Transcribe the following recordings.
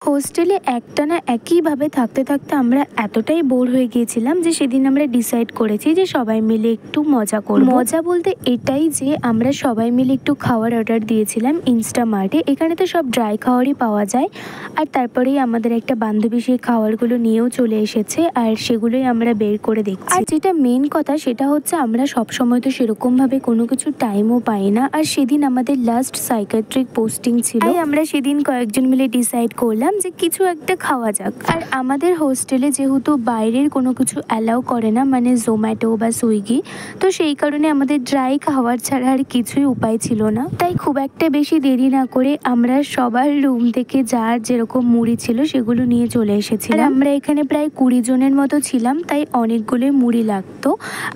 হোস্টেলে একটানা একইভাবে থাকতে থাকতে আমরা এতটাই বোর হয়ে গিয়েছিলাম যে সেদিন আমরা ডিসাইড করেছি যে সবাই মিলে একটু মজা করব। মজা বলতে এটাই যে আমরা সবাই মিলে একটু খাওয়ার অর্ডার দিয়েছিলাম ইনস্টামার্টে। এখানে তো সব ড্রাই খাওয়ারই পাওয়া যায়, আর তারপরেই আমাদের একটা বান্ধবী সেই খাবারগুলো নিয়েও চলে এসেছে, আর সেগুলোই আমরা বের করে দেখছি। আর যেটা মেন কথা সেটা হচ্ছে আমরা সবসময় তো সেরকমভাবে কোনো কিছু টাইমও পাই না, আর সেদিন আমাদের লাস্ট সাইকিয়াট্রিক পোস্টিং ছিল, তাই আমরা সেদিন কয়েকজন মিলে ডিসাইড করলাম যে কিছু একটা খাওয়া যাক। আর আমাদের হোস্টেলে যেহেতু বাইরের কোনো কিছু অ্যালাউ করে না, মানে জোম্যাটো বা সুইগি, তো সেই কারণে আমাদের ড্রাই খাওয়ার ছাড়া আর কিছুই উপায় ছিল না। তাই খুব একটা বেশি দেরি না করে আমরা সবার রুম থেকে যার যেরকম মুড়ি ছিল সেগুলো নিয়ে চলে এসেছিলাম। আমরা এখানে প্রায় 20 জনের মতো ছিলাম, তাই অনেকগুলোই মুড়ি লাগতো।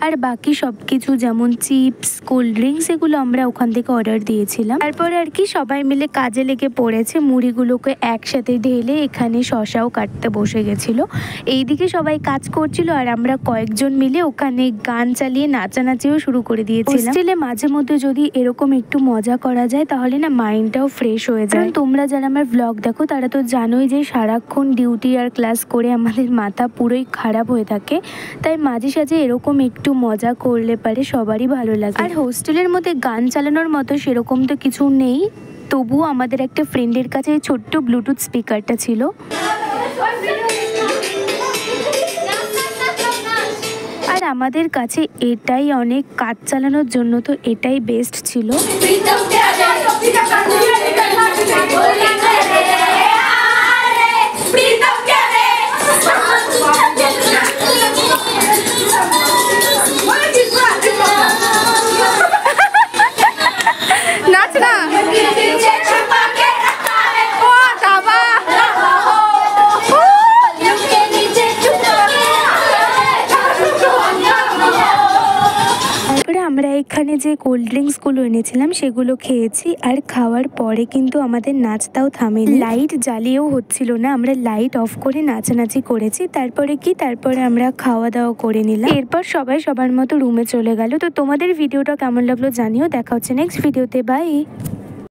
আর বাকি সব কিছু যেমন চিপস, কোল্ড ড্রিঙ্কস, এগুলো আমরা ওখান থেকে অর্ডার দিয়েছিলাম। তারপরে আর কি সবাই মিলে কাজে লেগে পড়েছে, মুড়িগুলোকে একসাথে ঢেলে এখানে শশাও কাটতে বসে গেছিল। এইদিকে সবাই কাজ করছিল আর আমরা কয়েকজন মিলে ওখানে গান চালিয়ে নাচানাচিও শুরু করে দিয়েছিলাম। হোস্টেলে মাঝে মধ্যে যদি এরকম একটু মজা করা যায় তাহলে না মাইন্ডটাও ফ্রেশ হয়ে যায়। তোমরা যারা আমার ব্লগ দেখো তারা তো জানোই যে সারাক্ষণ ডিউটি আর ক্লাস করে আমাদের মাথা পুরোই খারাপ হয়ে থাকে, তাই মাঝে সাঝে এরকম একটু মজা করলে পারে সবারই ভালো লাগে। আর হোস্টেলের মধ্যে গান চালানোর মতো সেরকম তো কিছু নেই, তবুও আমাদের একটা ফ্রেন্ডের কাছে ছোট্ট ব্লুটুথ স্পিকারটা ছিল। আর আমাদের কাছে এটাই অনেক, কাজ চালানোর জন্য তো এটাই বেস্ট ছিল। আমরা এখানে যে কোল্ড ড্রিঙ্কসগুলো এনেছিলাম সেগুলো খেয়েছি, আর খাওয়ার পরে কিন্তু আমাদের নাচটাও থামেনি। লাইট জ্বালিয়েও হচ্ছিল না, আমরা লাইট অফ করে নাচানাচি করেছি। তারপরে আমরা খাওয়া দাওয়া করে নিলাম। এরপর সবাই সবার মতো রুমে চলে গেল। তো তোমাদের ভিডিওটা কেমন লাগলো জানিও। দেখা হচ্ছে নেক্সট ভিডিওতে, বাই।